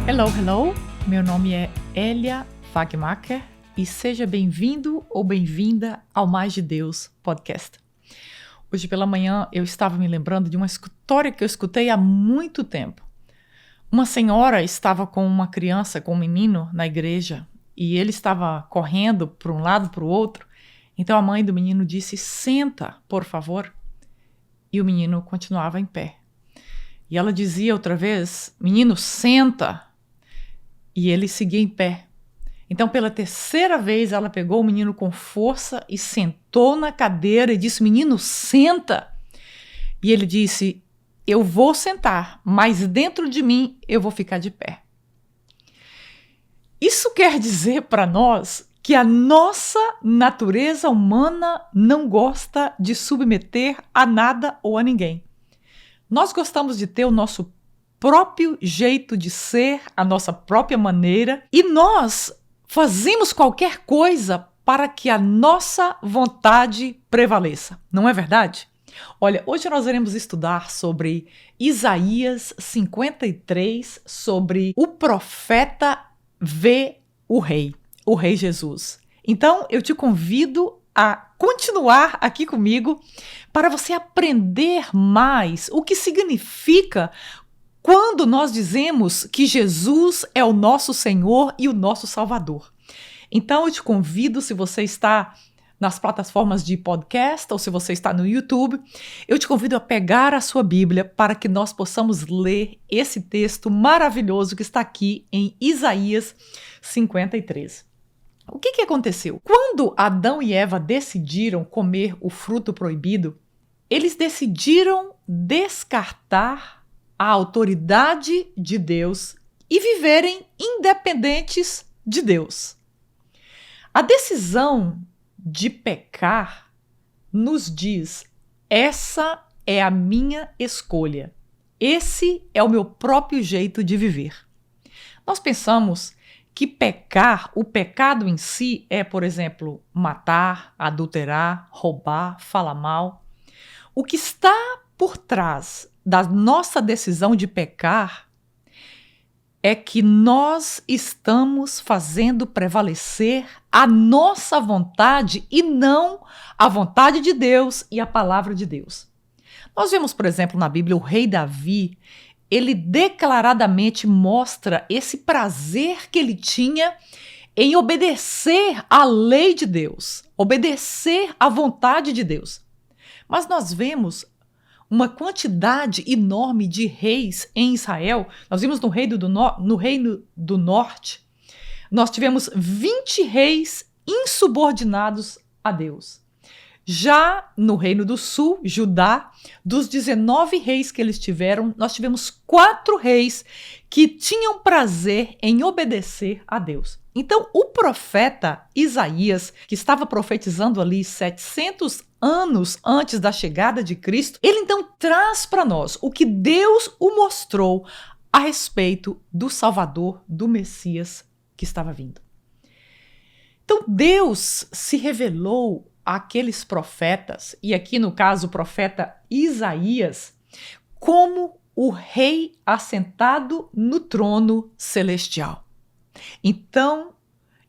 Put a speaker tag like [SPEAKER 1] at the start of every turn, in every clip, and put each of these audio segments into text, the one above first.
[SPEAKER 1] Hello, hello! Meu nome é Elia Wagmacher e seja bem-vindo ou bem-vinda ao Mais de Deus podcast. Hoje pela manhã eu estava me lembrando de uma história que eu escutei há muito tempo. Uma senhora estava com uma criança, com um menino na igreja e ele estava correndo para um lado para o outro. Então a mãe do menino disse: "Senta, por favor." E o menino continuava em pé. E ela dizia outra vez: "Menino, senta." E ele seguia em pé. Então, pela terceira vez, ela pegou o menino com força e sentou na cadeira e disse: "Menino, senta." E ele disse: "Eu vou sentar, mas dentro de mim eu vou ficar de pé." Isso quer dizer para nós que a nossa natureza humana não gosta de submeter a nada ou a ninguém. Nós gostamos de ter o nosso próprio jeito de ser, a nossa própria maneira, e nós fazemos qualquer coisa para que a nossa vontade prevaleça. Não é verdade? Olha, hoje nós iremos estudar sobre Isaías 53, sobre o profeta vê o rei Jesus. Então, eu te convido a continuar aqui comigo para você aprender mais o que significa quando nós dizemos que Jesus é o nosso Senhor e o nosso Salvador. Então eu te convido, se você está nas plataformas de podcast ou se você está no YouTube, eu te convido a pegar a sua Bíblia para que nós possamos ler esse texto maravilhoso que está aqui em Isaías 53. O que aconteceu? Quando Adão e Eva decidiram comer o fruto proibido, eles decidiram descartar a autoridade de Deus e viverem independentes de Deus. A decisão de pecar nos diz: essa é a minha escolha, esse é o meu próprio jeito de viver. Nós pensamos que pecar, o pecado em si é, por exemplo, matar, adulterar, roubar, falar mal. O que está por trás da nossa decisão de pecar é que nós estamos fazendo prevalecer a nossa vontade e não a vontade de Deus e a palavra de Deus. Nós vemos, por exemplo, na Bíblia, o rei Davi, ele declaradamente mostra esse prazer que ele tinha em obedecer à lei de Deus, obedecer à vontade de Deus. Mas nós vemos uma quantidade enorme de reis em Israel. Nós vimos no Reino do Norte, nós tivemos 20 reis insubordinados a Deus. Já no Reino do Sul, Judá, dos 19 reis que eles tiveram, nós tivemos 4 reis que tinham prazer em obedecer a Deus. Então, o profeta Isaías, que estava profetizando ali 700 anos antes da chegada de Cristo, ele então traz para nós o que Deus o mostrou a respeito do Salvador, do Messias que estava vindo. Então, Deus se revelou àqueles profetas, e aqui no caso o profeta Isaías, como o rei assentado no trono celestial. Então,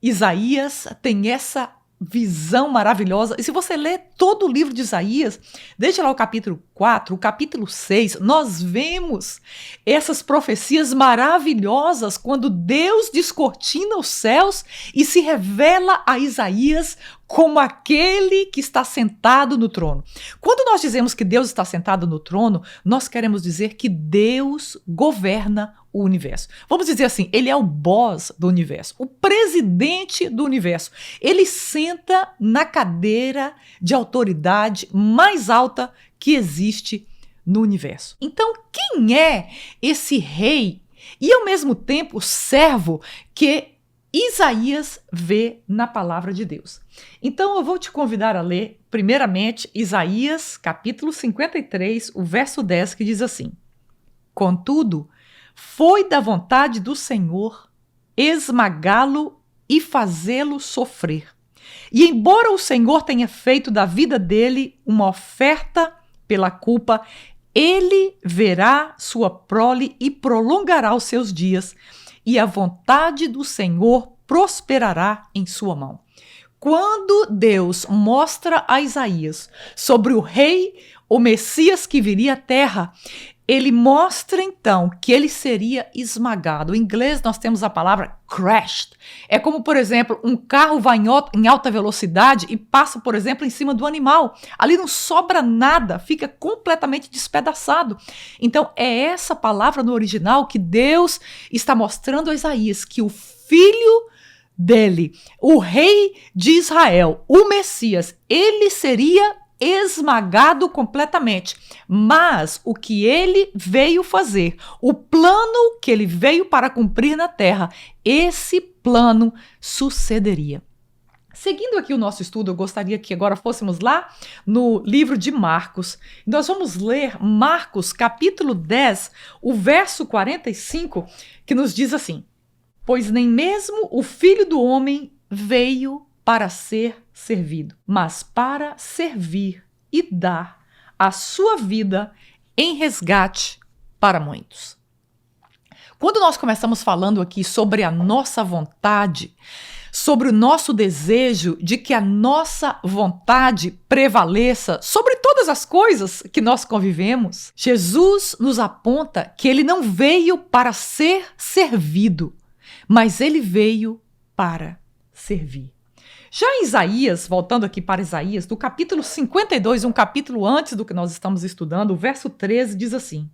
[SPEAKER 1] Isaías tem essa visão maravilhosa. E se você ler todo o livro de Isaías, desde lá o capítulo 4, o capítulo 6, nós vemos essas profecias maravilhosas quando Deus descortina os céus e se revela a Isaías como aquele que está sentado no trono. Quando nós dizemos que Deus está sentado no trono, nós queremos dizer que Deus governa o universo. Vamos dizer assim, ele é o boss do universo, o presidente do universo. Ele senta na cadeira de autoridade mais alta que existe no universo. Então, quem é esse rei e, ao mesmo tempo, servo que Isaías vê na palavra de Deus? Então, eu vou te convidar a ler, primeiramente, Isaías, capítulo 53, o verso 10, que diz assim: "Contudo, foi da vontade do Senhor esmagá-lo e fazê-lo sofrer. E embora o Senhor tenha feito da vida dele uma oferta pela culpa, ele verá sua prole e prolongará os seus dias, e a vontade do Senhor prosperará em sua mão. Quando Deus mostra a Isaías sobre o rei, o Messias que viria à terra, ele mostra então que ele seria esmagado. Em inglês nós temos a palavra crashed. É como, por exemplo, um carro vai em alta velocidade e passa, por exemplo, em cima do animal. Ali não sobra nada, fica completamente despedaçado. Então é essa palavra no original que Deus está mostrando a Isaías, que o filho dele, o rei de Israel, o Messias, ele seria esmagado completamente. Mas o que ele veio fazer, o plano que ele veio para cumprir na terra, esse plano sucederia. Seguindo aqui o nosso estudo, eu gostaria que agora fôssemos lá no livro de Marcos. Nós vamos ler Marcos capítulo 10, o verso 45, que nos diz assim: pois nem mesmo o Filho do Homem veio para ser servido, mas para servir e dar a sua vida em resgate para muitos. Quando nós começamos falando aqui sobre a nossa vontade, sobre o nosso desejo de que a nossa vontade prevaleça sobre todas as coisas que nós convivemos, Jesus nos aponta que ele não veio para ser servido, mas ele veio para servir. Já em Isaías, voltando aqui para Isaías, do capítulo 52, um capítulo antes do que nós estamos estudando, o verso 13 diz assim: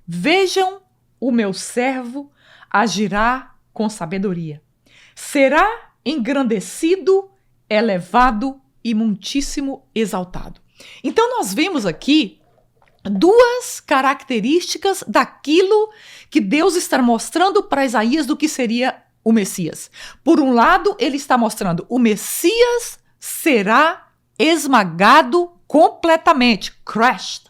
[SPEAKER 1] vejam, o meu servo agirá com sabedoria. Será engrandecido, elevado e muitíssimo exaltado. Então nós vemos aqui duas características daquilo que Deus está mostrando para Isaías do que seria o Messias. Por um lado, ele está mostrando o Messias será esmagado completamente, crushed.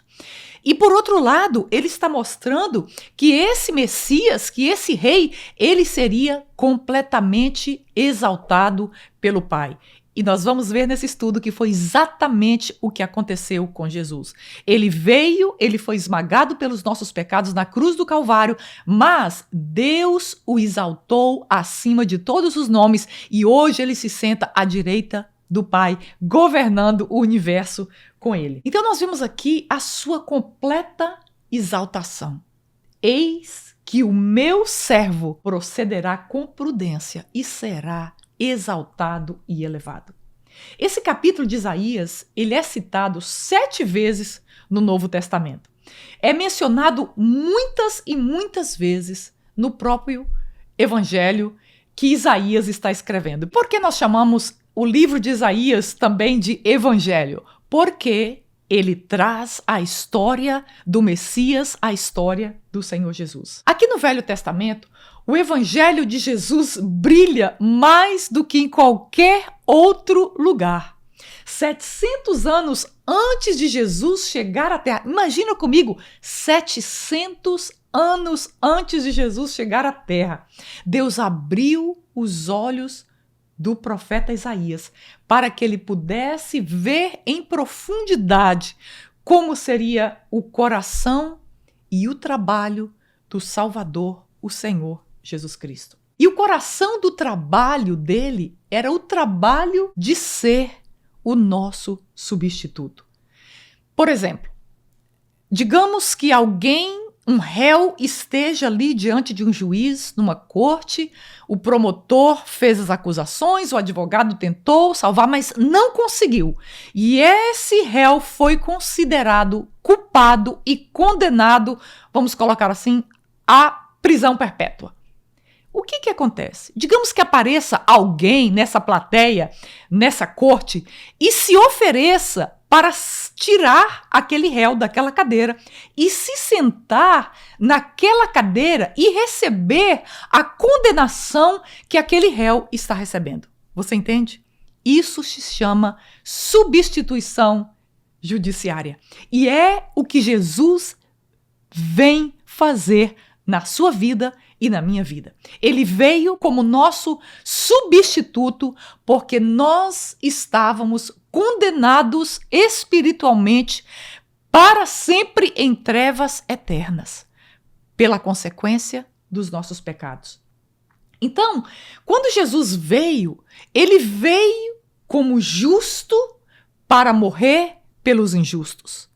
[SPEAKER 1] E por outro lado, ele está mostrando que esse Messias, que esse rei, ele seria completamente exaltado pelo Pai. E nós vamos ver nesse estudo que foi exatamente o que aconteceu com Jesus. Ele veio, ele foi esmagado pelos nossos pecados na cruz do Calvário, mas Deus o exaltou acima de todos os nomes e hoje ele se senta à direita do Pai, governando o universo com ele. Então nós vimos aqui a sua completa exaltação. Eis que o meu servo procederá com prudência e será exaltado e elevado. Esse capítulo de Isaías, ele é citado 7 vezes no Novo Testamento. É mencionado muitas e muitas vezes no próprio evangelho que Isaías está escrevendo. Por que nós chamamos o livro de Isaías também de evangelho? Porque ele traz a história do Messias, a história do Senhor Jesus. Aqui no Velho Testamento, o evangelho de Jesus brilha mais do que em qualquer outro lugar. 700 anos antes de Jesus chegar à Terra. Imagina comigo, 700 anos antes de Jesus chegar à Terra. Deus abriu os olhos do profeta Isaías para que ele pudesse ver em profundidade como seria o coração e o trabalho do Salvador, o Senhor Jesus Cristo. E o coração do trabalho dele era o trabalho de ser o nosso substituto. Por exemplo, digamos que alguém, um réu, esteja ali diante de um juiz, numa corte, o promotor fez as acusações, o advogado tentou salvar, mas não conseguiu. E esse réu foi considerado culpado e condenado, vamos colocar assim, à prisão perpétua. O que acontece? Digamos que apareça alguém nessa plateia, nessa corte, e se ofereça para tirar aquele réu daquela cadeira e se sentar naquela cadeira e receber a condenação que aquele réu está recebendo. Você entende? Isso se chama substituição judiciária. E é o que Jesus vem fazer na sua vida e na minha vida. Ele veio como nosso substituto porque nós estávamos condenados espiritualmente para sempre em trevas eternas, pela consequência dos nossos pecados. Então, quando Jesus veio, ele veio como justo para morrer pelos injustos.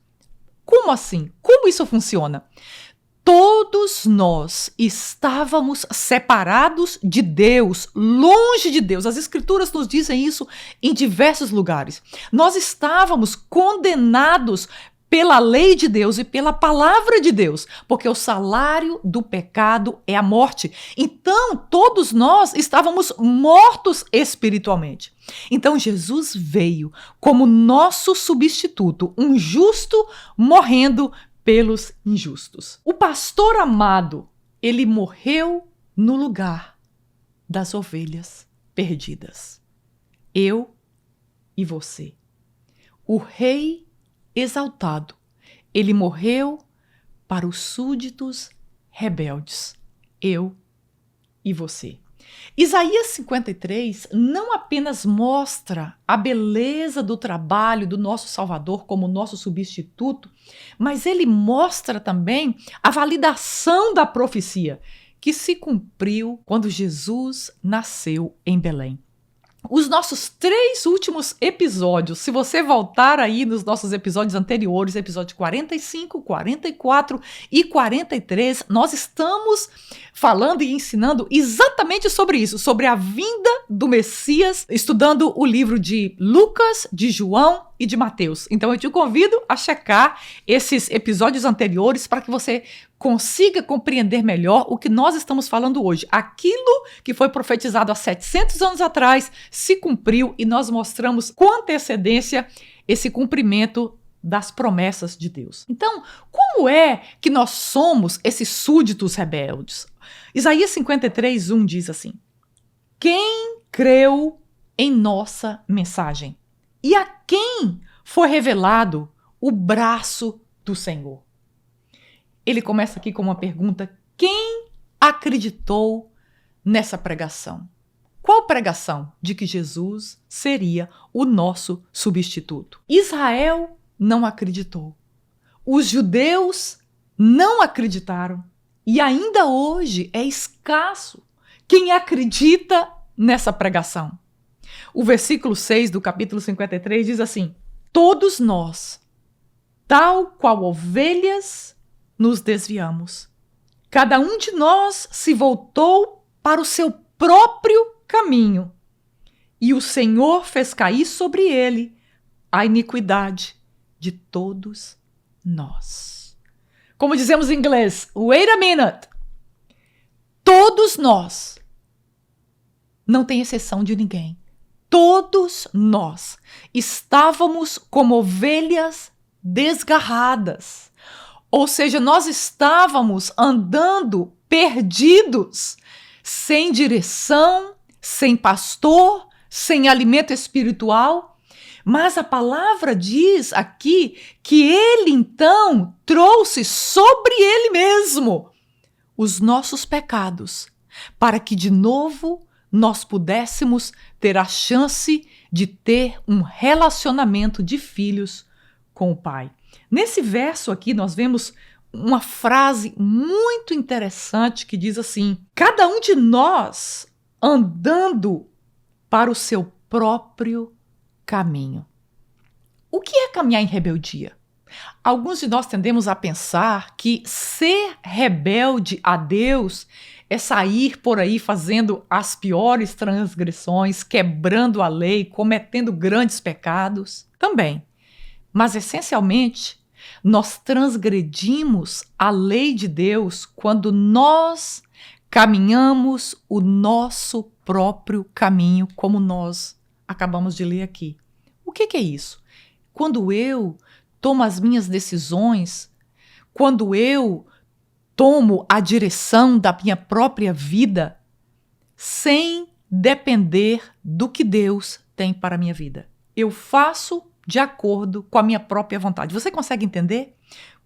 [SPEAKER 1] Como assim? Como isso funciona? Todos nós estávamos separados de Deus, longe de Deus. As Escrituras nos dizem isso em diversos lugares. Nós estávamos condenados pela lei de Deus e pela palavra de Deus, porque o salário do pecado é a morte. Então, todos nós estávamos mortos espiritualmente. Então, Jesus veio como nosso substituto, um justo morrendo pelos injustos. O pastor amado, ele morreu no lugar das ovelhas perdidas. Eu e você. O rei exaltado, ele morreu para os súditos rebeldes. Eu e você. Isaías 53 não apenas mostra a beleza do trabalho do nosso Salvador como nosso substituto, mas ele mostra também a validação da profecia que se cumpriu quando Jesus nasceu em Belém. Os nossos 3 últimos episódios, se você voltar aí nos nossos episódios anteriores, episódio 45, 44 e 43, nós estamos falando e ensinando exatamente sobre isso, sobre a vinda do Messias, estudando o livro de Lucas, de João e de Mateus. Então eu te convido a checar esses episódios anteriores para que você consiga compreender melhor o que nós estamos falando hoje. Aquilo que foi profetizado há 700 anos atrás se cumpriu e nós mostramos com antecedência esse cumprimento das promessas de Deus. Então, como é que nós somos esses súditos rebeldes? Isaías 53, 1 diz assim: quem creu em nossa mensagem? E a quem foi revelado o braço do Senhor? Ele começa aqui com uma pergunta: quem acreditou nessa pregação? Qual pregação? De que Jesus seria o nosso substituto. Israel não acreditou. Os judeus não acreditaram. E ainda hoje é escasso quem acredita nessa pregação. O versículo 6 do capítulo 53 diz assim: todos nós, tal qual ovelhas, nos desviamos. Cada um de nós se voltou para o seu próprio caminho, e o Senhor fez cair sobre ele a iniquidade de todos nós. Como dizemos em inglês, wait a minute. Todos nós, não tem exceção de ninguém, todos nós estávamos como ovelhas desgarradas. Ou seja, nós estávamos andando perdidos, sem direção, sem pastor, sem alimento espiritual. Mas a palavra diz aqui que ele então trouxe sobre ele mesmo os nossos pecados, para que de novo nós pudéssemos ter a chance de ter um relacionamento de filhos com o Pai. Nesse verso aqui nós vemos uma frase muito interessante que diz assim: cada um de nós andando para o seu próprio caminho. O que é caminhar em rebeldia? Alguns de nós tendemos a pensar que ser rebelde a Deus é sair por aí fazendo as piores transgressões, quebrando a lei, cometendo grandes pecados. Também. Mas, essencialmente, nós transgredimos a lei de Deus quando nós caminhamos o nosso próprio caminho, como nós acabamos de ler aqui. O que é isso? Quando eu tomo as minhas decisões, quando eu tomo a direção da minha própria vida, sem depender do que Deus tem para a minha vida. Eu faço de acordo com a minha própria vontade. Você consegue entender?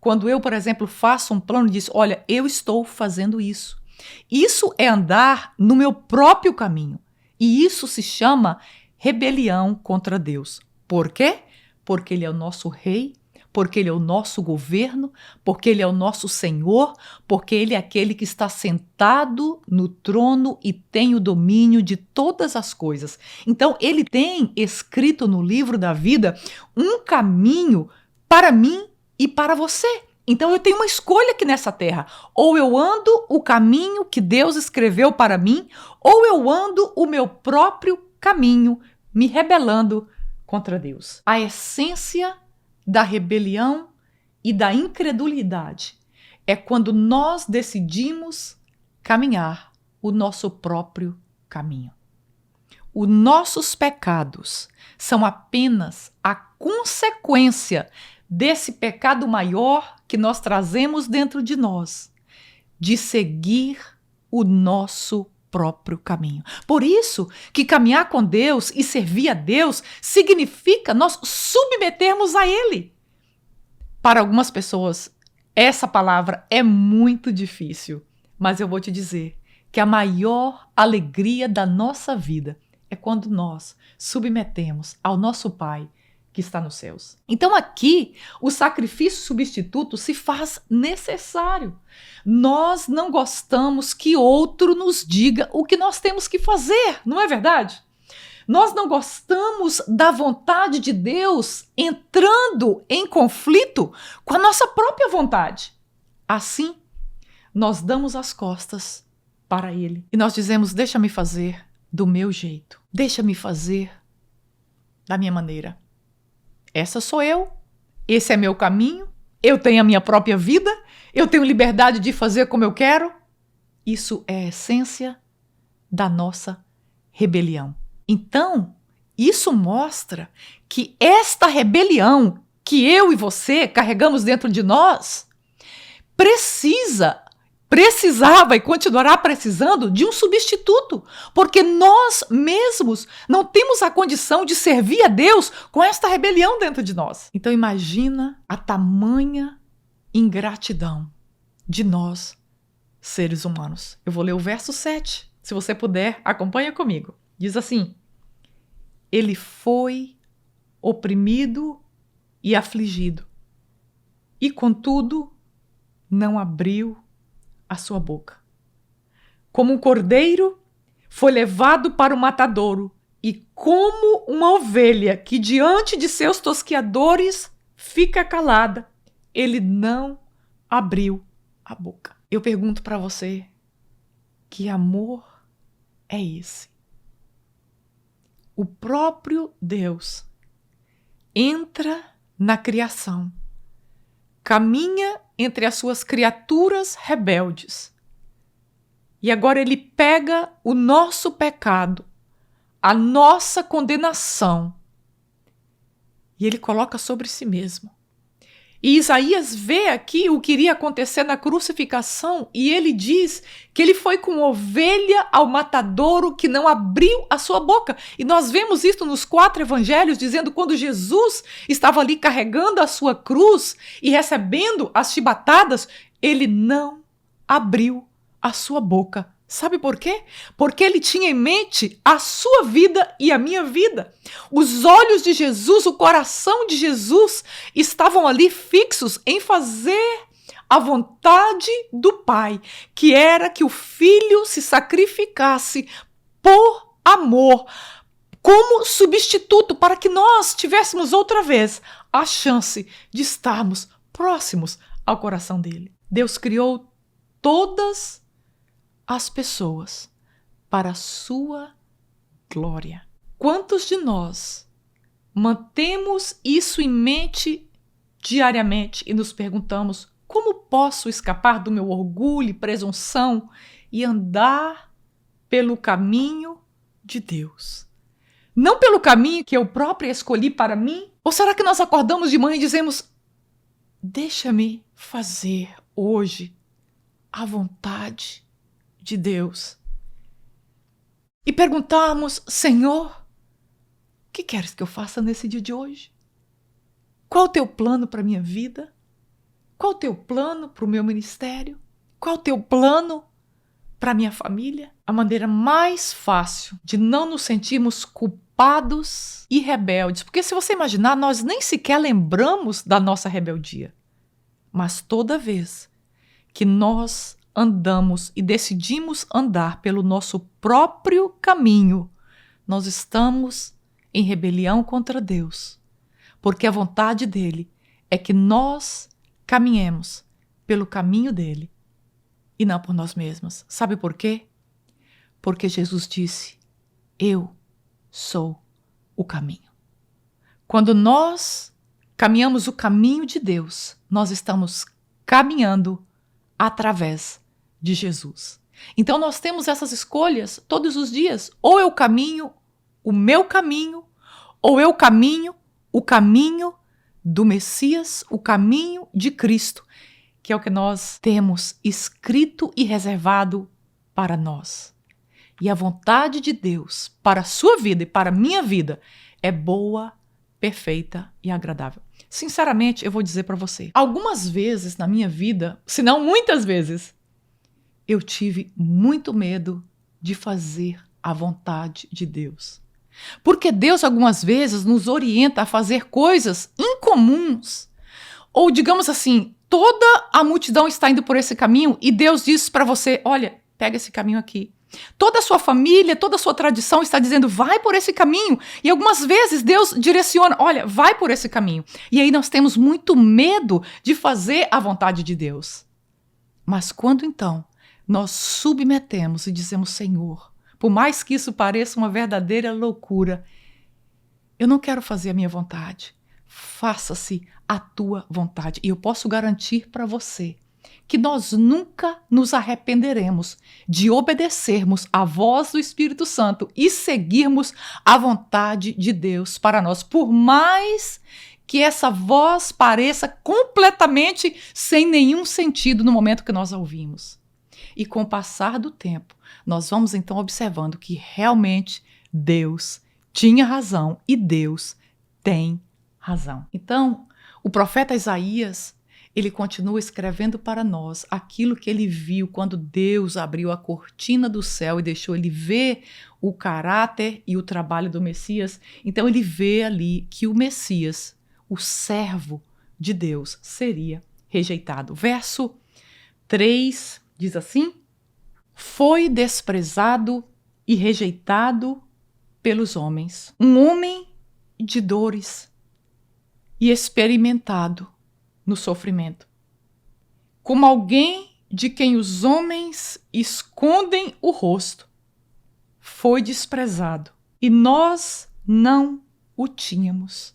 [SPEAKER 1] Quando eu, por exemplo, faço um plano e diz, olha, eu estou fazendo isso. Isso é andar no meu próprio caminho. E isso se chama rebelião contra Deus. Por quê? Porque Ele é o nosso rei, porque Ele é o nosso governo, porque Ele é o nosso Senhor, porque Ele é aquele que está sentado no trono e tem o domínio de todas as coisas. Então, Ele tem escrito no livro da vida um caminho para mim e para você. Então, eu tenho uma escolha aqui nessa terra. Ou eu ando o caminho que Deus escreveu para mim, ou eu ando o meu próprio caminho, me rebelando contra Deus. A essência da rebelião e da incredulidade é quando nós decidimos caminhar o nosso próprio caminho. Os nossos pecados são apenas a consequência desse pecado maior que nós trazemos dentro de nós, de seguir o nosso próprio caminho. Por isso que caminhar com Deus e servir a Deus significa nós submetermos a Ele. Para algumas pessoas, essa palavra é muito difícil, mas eu vou te dizer que a maior alegria da nossa vida é quando nós submetemos ao nosso Pai que está nos céus. Então aqui, o sacrifício substituto se faz necessário. Nós não gostamos que outro nos diga o que nós temos que fazer, não é verdade? Nós não gostamos da vontade de Deus entrando em conflito com a nossa própria vontade. Assim, nós damos as costas para Ele e nós dizemos: deixa-me fazer do meu jeito, deixa-me fazer da minha maneira. Essa sou eu, esse é meu caminho, eu tenho a minha própria vida, eu tenho liberdade de fazer como eu quero. Isso é a essência da nossa rebelião. Então, isso mostra que esta rebelião que eu e você carregamos dentro de nós precisava e continuará precisando de um substituto, porque nós mesmos não temos a condição de servir a Deus com esta rebelião dentro de nós. Então imagina a tamanha ingratidão de nós, seres humanos. Eu vou ler o verso 7. Se você puder, acompanha comigo. Diz assim: Ele foi oprimido e afligido, e contudo não abriu a sua boca. Como um cordeiro, foi levado para o matadouro, e como uma ovelha que diante de seus tosqueadores fica calada, ele não abriu a boca. Eu pergunto para você, que amor é esse? O próprio Deus entra na criação, caminha entre as suas criaturas rebeldes. E agora ele pega o nosso pecado, a nossa condenação, e ele coloca sobre si mesmo. E Isaías vê aqui o que iria acontecer na crucificação, e ele diz que ele foi como ovelha ao matadouro que não abriu a sua boca. E nós vemos isso nos 4 evangelhos, dizendo quando Jesus estava ali carregando a sua cruz e recebendo as chibatadas, ele não abriu a sua boca. Sabe por quê? Porque ele tinha em mente a sua vida e a minha vida. Os olhos de Jesus, o coração de Jesus estavam ali fixos em fazer a vontade do Pai, que era que o Filho se sacrificasse por amor, como substituto, para que nós tivéssemos outra vez a chance de estarmos próximos ao coração dele. Deus criou todas as pessoas para a sua glória. Quantos de nós mantemos isso em mente diariamente e nos perguntamos: como posso escapar do meu orgulho e presunção e andar pelo caminho de Deus? Não pelo caminho que eu própria escolhi para mim? Ou será que nós acordamos de manhã e dizemos: deixa-me fazer hoje a vontade de Deus? E perguntarmos: Senhor, o que queres que eu faça nesse dia de hoje? Qual o teu plano para a minha vida? Qual o teu plano para o meu ministério? Qual o teu plano para a minha família? A maneira mais fácil de não nos sentirmos culpados culpados e rebeldes. Porque se você imaginar, nós nem sequer lembramos da nossa rebeldia. Mas toda vez que nós andamos e decidimos andar pelo nosso próprio caminho, nós estamos em rebelião contra Deus. Porque a vontade dele é que nós caminhemos pelo caminho dele e não por nós mesmos. Sabe por quê? Porque Jesus disse: eu sou o caminho. Quando nós caminhamos o caminho de Deus, nós estamos caminhando através de Jesus. Então nós temos essas escolhas todos os dias. Ou eu caminho o meu caminho, ou eu caminho o caminho do Messias, o caminho de Cristo, que é o que nós temos escrito e reservado para nós. E a vontade de Deus para a sua vida e para a minha vida é boa, perfeita e agradável. Sinceramente, eu vou dizer para você, algumas vezes na minha vida, se não muitas vezes, eu tive muito medo de fazer a vontade de Deus. Porque Deus algumas vezes nos orienta a fazer coisas incomuns. Ou digamos assim, toda a multidão está indo por esse caminho e Deus diz para você: olha, pega esse caminho aqui. Toda a sua família, toda a sua tradição está dizendo: vai por esse caminho. E algumas vezes Deus direciona: olha, vai por esse caminho. E aí nós temos muito medo de fazer a vontade de Deus. Mas quando então nós submetemos e dizemos: Senhor, por mais que isso pareça uma verdadeira loucura, eu não quero fazer a minha vontade. Faça-se a tua vontade. E eu posso garantir para você que nós nunca nos arrependeremos de obedecermos à voz do Espírito Santo e seguirmos a vontade de Deus para nós, por mais que essa voz pareça completamente sem nenhum sentido no momento que nós a ouvimos. E com o passar do tempo, nós vamos então observando que realmente Deus tinha razão e Deus tem razão. Então, o profeta Isaías, ele continua escrevendo para nós aquilo que ele viu quando Deus abriu a cortina do céu e deixou ele ver o caráter e o trabalho do Messias. Então ele vê ali que o Messias, o servo de Deus, seria rejeitado. Verso 3 diz assim: foi desprezado e rejeitado pelos homens, um homem de dores e experimentado no sofrimento, como alguém de quem os homens escondem o rosto. Foi desprezado e nós não o tínhamos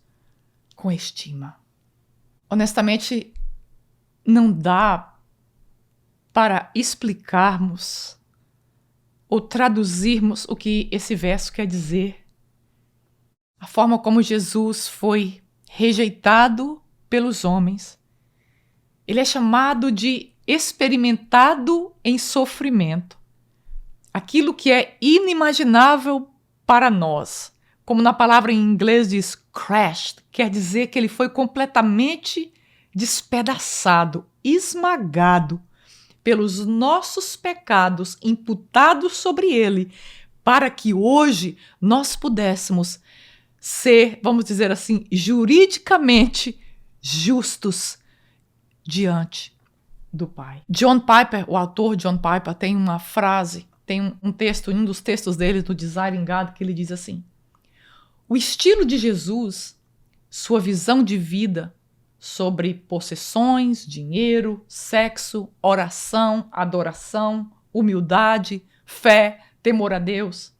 [SPEAKER 1] com estima. Honestamente, não dá para explicarmos ou traduzirmos o que esse verso quer dizer. A forma como Jesus foi rejeitado pelos homens. Ele é chamado de experimentado em sofrimento. Aquilo que é inimaginável para nós. Como na palavra em inglês diz crushed, quer dizer que ele foi completamente despedaçado, esmagado pelos nossos pecados imputados sobre ele, para que hoje nós pudéssemos ser, vamos dizer assim, juridicamente justos diante do Pai. John Piper, o autor John Piper, tem uma frase, tem um texto, um dos textos dele, do Desiring God, que ele diz assim: o estilo de Jesus, sua visão de vida sobre possessões, dinheiro, sexo, oração, adoração, humildade, fé, temor a Deus,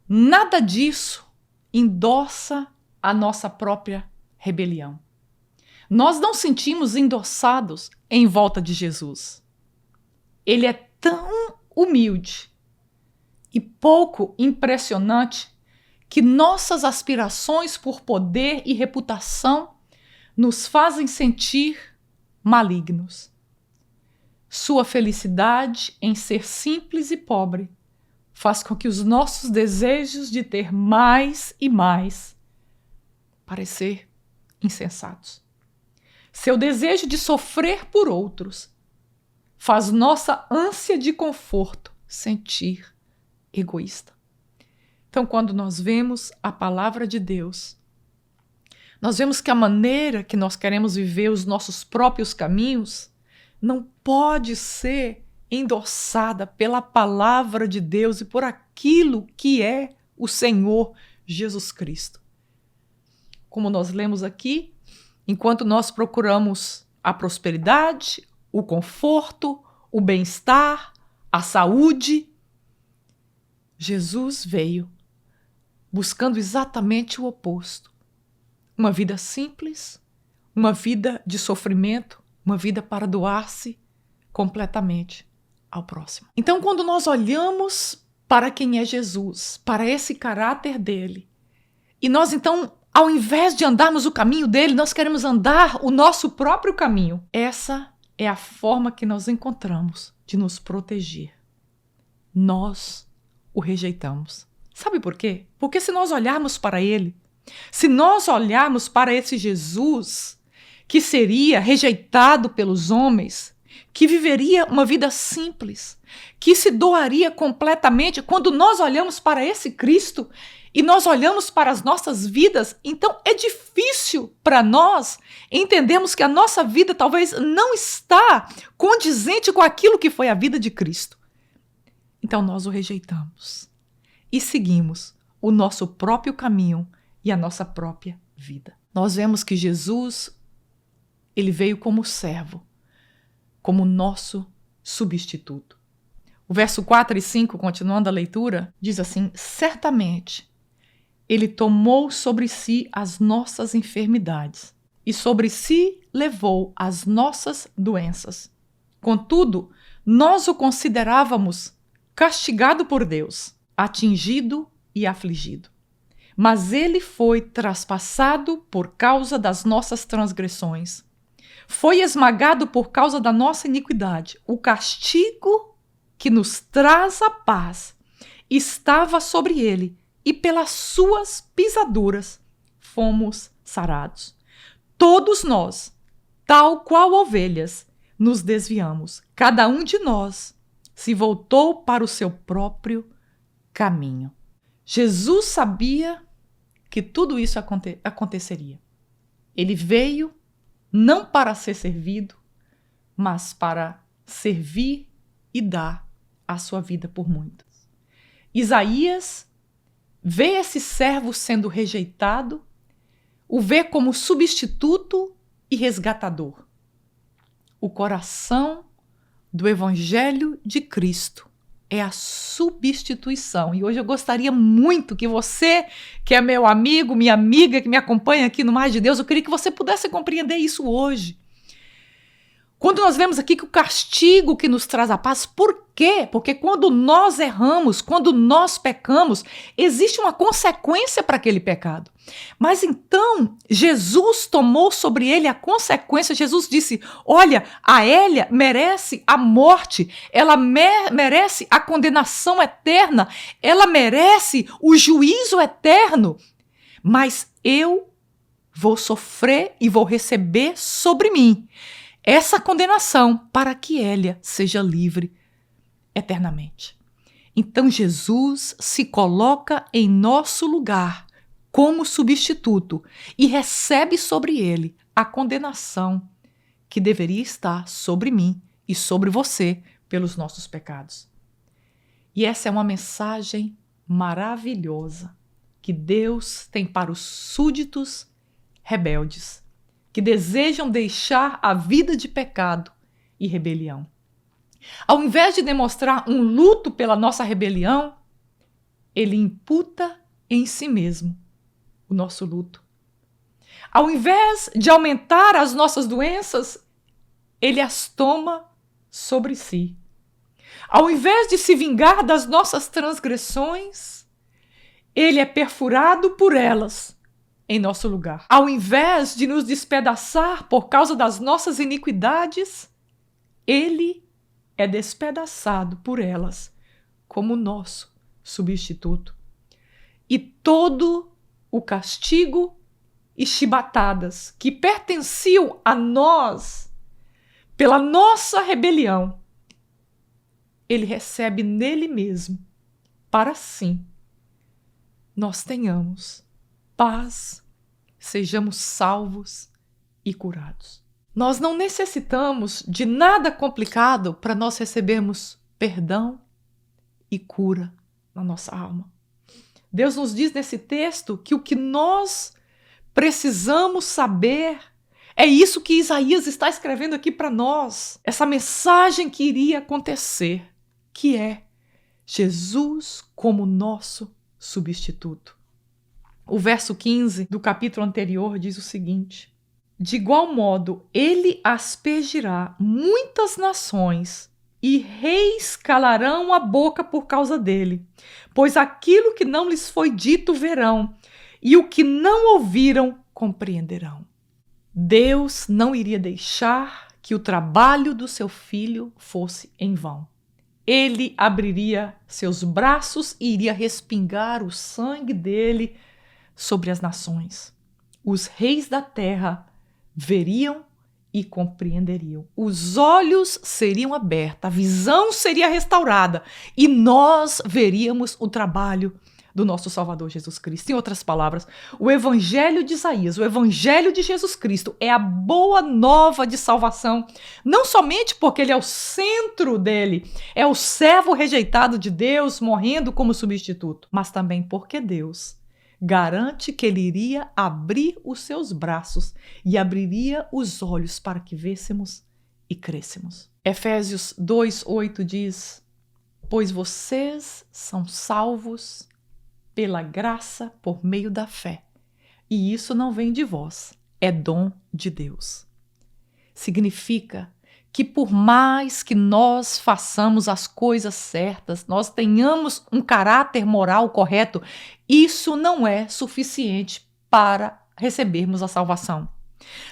[SPEAKER 1] nada disso endossa a nossa própria rebelião. Nós não sentimos endossados em volta de Jesus. Ele é tão humilde e pouco impressionante que nossas aspirações por poder e reputação nos fazem sentir malignos. Sua felicidade em ser simples e pobre faz com que os nossos desejos de ter mais e mais parecer insensatos. Seu desejo de sofrer por outros faz nossa ânsia de conforto sentir egoísta. Então, quando nós vemos a palavra de Deus, nós vemos que a maneira que nós queremos viver os nossos próprios caminhos não pode ser endossada pela palavra de Deus e por aquilo que é o Senhor Jesus Cristo. Como nós lemos aqui, enquanto nós procuramos a prosperidade, o conforto, o bem-estar, a saúde, Jesus veio buscando exatamente o oposto. Uma vida simples, uma vida de sofrimento, uma vida para doar-se completamente ao próximo. Então, quando nós olhamos para quem é Jesus, para esse caráter dele, e nós então, ao invés de andarmos o caminho dele, nós queremos andar o nosso próprio caminho. Essa é a forma que nós encontramos de nos proteger. Nós o rejeitamos. Sabe por quê? Porque se nós olharmos para ele, se nós olharmos para esse Jesus que seria rejeitado pelos homens, que viveria uma vida simples, que se doaria completamente, quando nós olhamos para esse Cristo e nós olhamos para as nossas vidas, então é difícil para nós entendermos que a nossa vida talvez não está condizente com aquilo que foi a vida de Cristo. Então nós o rejeitamos e seguimos o nosso próprio caminho e a nossa própria vida. Nós vemos que Jesus, ele veio como servo, como nosso substituto. O verso 4 e 5, continuando a leitura, diz assim: certamente ele tomou sobre si as nossas enfermidades e sobre si levou as nossas doenças. Contudo, nós o considerávamos castigado por Deus, atingido e afligido. Mas ele foi traspassado por causa das nossas transgressões. Foi esmagado por causa da nossa iniquidade. O castigo que nos traz a paz estava sobre ele, e pelas suas pisaduras fomos sarados. Todos nós, tal qual ovelhas, nos desviamos. Cada um de nós se voltou para o seu próprio caminho. Jesus sabia que tudo isso aconteceria. Ele veio não para ser servido, mas para servir e dar a sua vida por muitos. Isaías vê esse servo sendo rejeitado, o vê como substituto e resgatador. O coração do Evangelho de Cristo é a substituição. E hoje eu gostaria muito que você, que é meu amigo, minha amiga, que me acompanha aqui no Mais de Deus, eu queria que você pudesse compreender isso hoje. Quando nós vemos aqui que o castigo que nos traz a paz, por quê? Porque quando nós erramos, quando nós pecamos, existe uma consequência para aquele pecado. Mas então, Jesus tomou sobre ele a consequência. Jesus disse, olha, a Hélia merece a morte, ela merece a condenação eterna, ela merece o juízo eterno, mas eu vou sofrer e vou receber sobre mim essa condenação para que Hélia seja livre eternamente. Então Jesus se coloca em nosso lugar como substituto e recebe sobre ele a condenação que deveria estar sobre mim e sobre você pelos nossos pecados. E essa é uma mensagem maravilhosa que Deus tem para os súditos rebeldes, que desejam deixar a vida de pecado e rebelião. Ao invés de demonstrar um luto pela nossa rebelião, ele imputa em si mesmo o nosso luto. Ao invés de aumentar as nossas doenças, ele as toma sobre si. Ao invés de se vingar das nossas transgressões, ele é perfurado por elas em nosso lugar. Ao invés de nos despedaçar por causa das nossas iniquidades, ele é despedaçado por elas como nosso substituto. E todo o castigo e chibatadas que pertenciam a nós pela nossa rebelião, ele recebe nele mesmo, para sim nós tenhamos paz, sejamos salvos e curados. Nós não necessitamos de nada complicado para nós recebermos perdão e cura na nossa alma. Deus nos diz nesse texto que o que nós precisamos saber é isso que Isaías está escrevendo aqui para nós. Essa mensagem que iria acontecer, que é Jesus como nosso substituto. O verso 15 do capítulo anterior diz o seguinte: de igual modo, ele aspergirá muitas nações e reis calarão a boca por causa dele, pois aquilo que não lhes foi dito verão, e o que não ouviram compreenderão. Deus não iria deixar que o trabalho do seu filho fosse em vão. Ele abriria seus braços e iria respingar o sangue dele sobre as nações. Os reis da terra veriam e compreenderiam. Os olhos seriam abertos, a visão seria restaurada e nós veríamos o trabalho do nosso Salvador Jesus Cristo. Em outras palavras, o Evangelho de Isaías, o Evangelho de Jesus Cristo é a boa nova de salvação, não somente porque ele é o centro dele, é o servo rejeitado de Deus morrendo como substituto, mas também porque Deus garante que ele iria abrir os seus braços e abriria os olhos para que vêssemos e crescêssemos. Efésios 2:8 diz: pois vocês são salvos pela graça por meio da fé. E isso não vem de vós, é dom de Deus. Significa que por mais que nós façamos as coisas certas, nós tenhamos um caráter moral correto, isso não é suficiente para recebermos a salvação.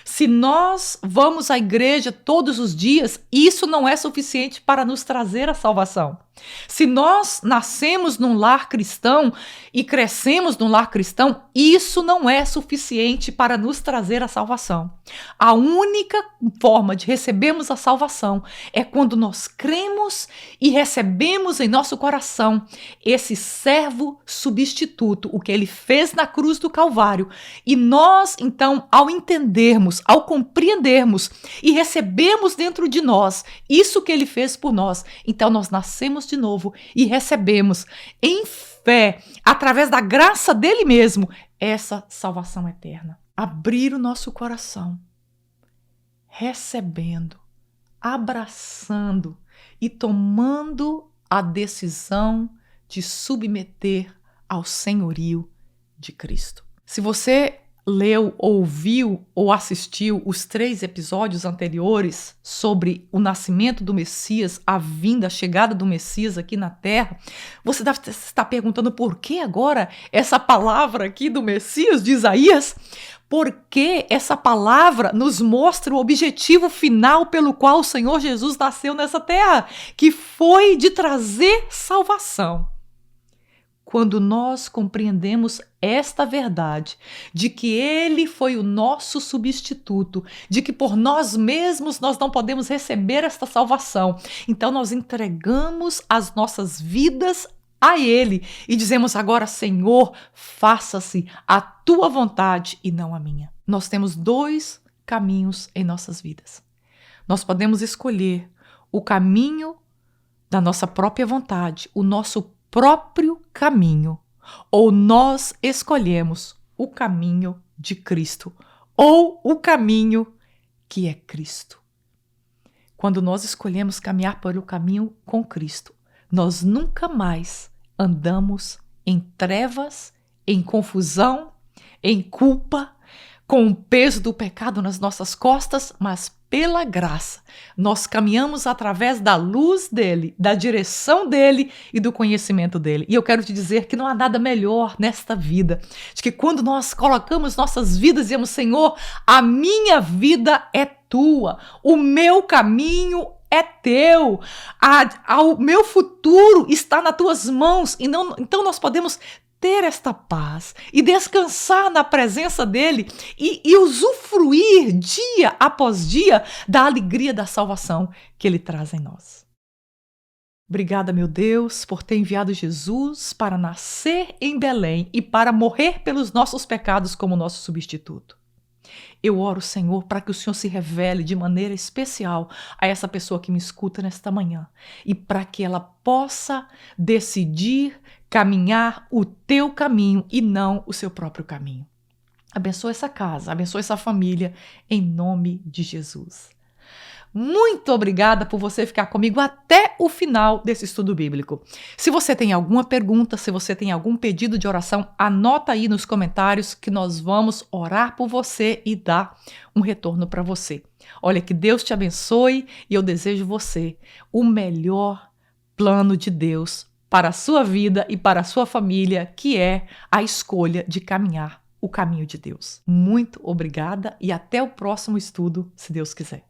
[SPEAKER 1] Se nós vamos à igreja todos os dias, isso não é suficiente para nos trazer a salvação. Se nós nascemos num lar cristão e crescemos num lar cristão, isso não é suficiente para nos trazer a salvação. A única forma de recebermos a salvação é quando nós cremos e recebemos em nosso coração esse servo substituto, o que ele fez na cruz do Calvário. E nós, então, ao entendermos, ao compreendermos e recebemos dentro de nós isso que ele fez por nós, então nós nascemos de novo e recebemos em fé, através da graça dele mesmo, essa salvação eterna. Abrir o nosso coração, recebendo, abraçando e tomando a decisão de submeter ao senhorio de Cristo. Se você leu, ouviu ou assistiu os 3 episódios anteriores sobre o nascimento do Messias, a vinda, a chegada do Messias aqui na Terra, você deve estar perguntando por que agora essa palavra aqui do Messias de Isaías? Porque essa palavra nos mostra o objetivo final pelo qual o Senhor Jesus nasceu nessa terra, que foi de trazer salvação. Quando nós compreendemos esta verdade, de que ele foi o nosso substituto, de que por nós mesmos nós não podemos receber esta salvação, então nós entregamos as nossas vidas a ele e dizemos agora: Senhor, faça-se a tua vontade e não a minha. Nós temos 2 caminhos em nossas vidas. Nós podemos escolher o caminho da nossa própria vontade, o nosso próprio caminho, ou nós escolhemos o caminho de Cristo, ou o caminho que é Cristo. Quando nós escolhemos caminhar pelo caminho com Cristo, nós nunca mais andamos em trevas, em confusão, em culpa, com o peso do pecado nas nossas costas, mas pela graça, nós caminhamos através da luz dele, da direção dele e do conhecimento dele. E eu quero te dizer que não há nada melhor nesta vida, de que quando nós colocamos nossas vidas e dizemos: Senhor, a minha vida é tua, o meu caminho é teu, o meu futuro está nas tuas mãos. E não, então nós podemos ter esta paz e descansar na presença dele e usufruir dia após dia da alegria da salvação que ele traz em nós. Obrigada, meu Deus, por ter enviado Jesus para nascer em Belém e para morrer pelos nossos pecados como nosso substituto. Eu oro, Senhor, para que o Senhor se revele de maneira especial a essa pessoa que me escuta nesta manhã e para que ela possa decidir caminhar o teu caminho e não o seu próprio caminho. Abençoa essa casa, abençoa essa família, em nome de Jesus. Muito obrigada por você ficar comigo até o final desse estudo bíblico. Se você tem alguma pergunta, se você tem algum pedido de oração, anota aí nos comentários que nós vamos orar por você e dar um retorno para você. Olha, que Deus te abençoe e eu desejo você o melhor plano de Deus para a sua vida e para a sua família, que é a escolha de caminhar o caminho de Deus. Muito obrigada e até o próximo estudo, se Deus quiser.